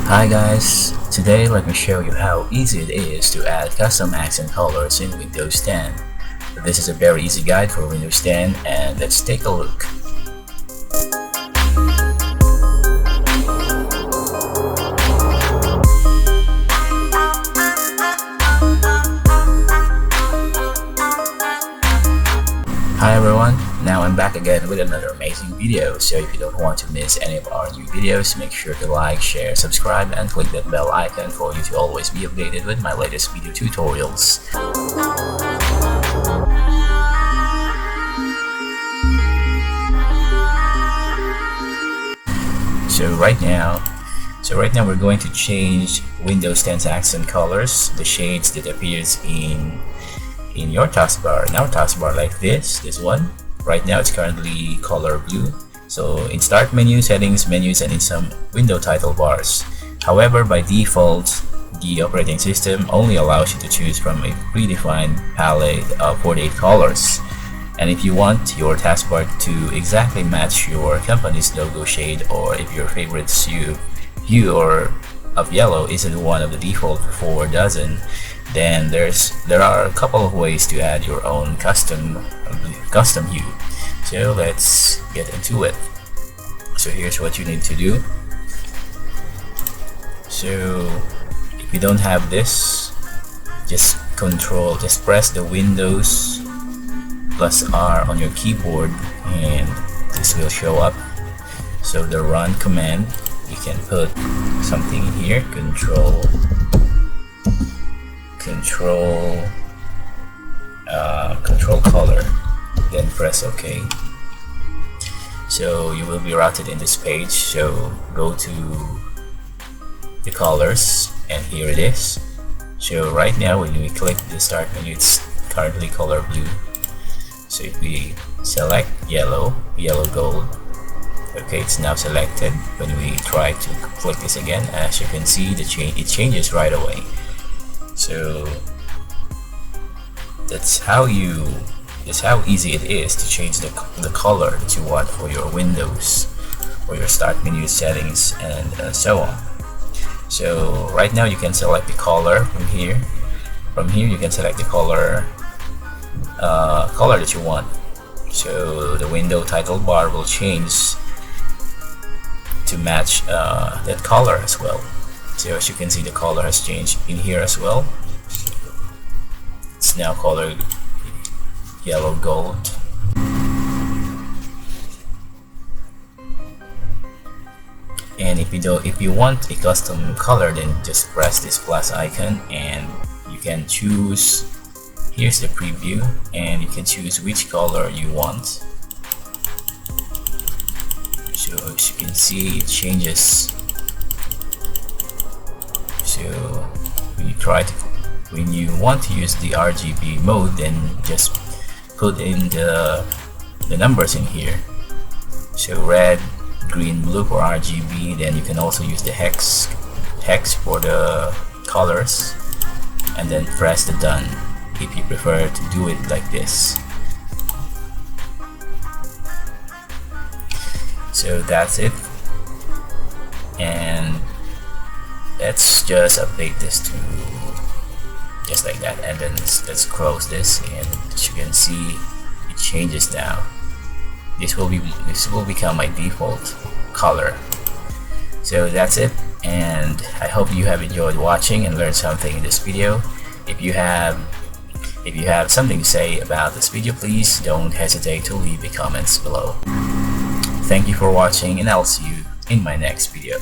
Hi guys, today let me show you how easy it is to add custom accent colors in Windows 10. This is a very easy guide for Windows 10 and let's take a look. Hi everyone, now I'm back again with another amazing video, so if you don't want to miss any of our new videos, make sure to like, share, subscribe and click that bell icon for you to always be updated with my latest video tutorials. So right now we're going to change Windows 10's accent colors, the shades that appears in your taskbar. In our taskbar, like this one. Right now it's currently color blue. So in start menu, settings, menus, and in some window title bars. However, by default, the operating system only allows you to choose from a predefined palette of 48 colors. And if you want your taskbar to exactly match your company's logo shade, or if your favorite hue or of yellow isn't one of the default 4 dozen, then there are a couple of ways to add your own custom hue. So let's get into it. So here's what you need to do. So if you don't have this, just press the Windows plus R on your keyboard and this will show up. So the run command, you can put something in here, control color, then press OK. So you will be routed in this page. So go to the colors and here it is. So right now when we click the start menu, it's currently color blue. So if we select yellow gold, okay, it's now selected. When we try to click this again, as you can see, it changes right away. So that's how easy it is to change the color that you want for your windows or your start menu settings and so on. So right now you can select the color from here. From here you can select the color that you want. So the window title bar will change to match that color as well. So as you can see, the color has changed in here as well. It's now colored yellow gold. And if you want a custom color, then just press this plus icon and you can choose. Here's the preview and you can choose which color you want. So as you can see, it changes. So when you want to use the RGB mode, then just put in the numbers in here. So red, green, blue for RGB. Then you can also use the hex for the colors, and then press the done if you prefer to do it like this. So that's it, and let's just update this to just like that, and then let's close this, and as you can see, it changes now. This will become my default color. So that's it, and I hope you have enjoyed watching and learned something in this video. If you have something to say about this video, please don't hesitate to leave the comments below. Thank you for watching, and I'll see you in my next video.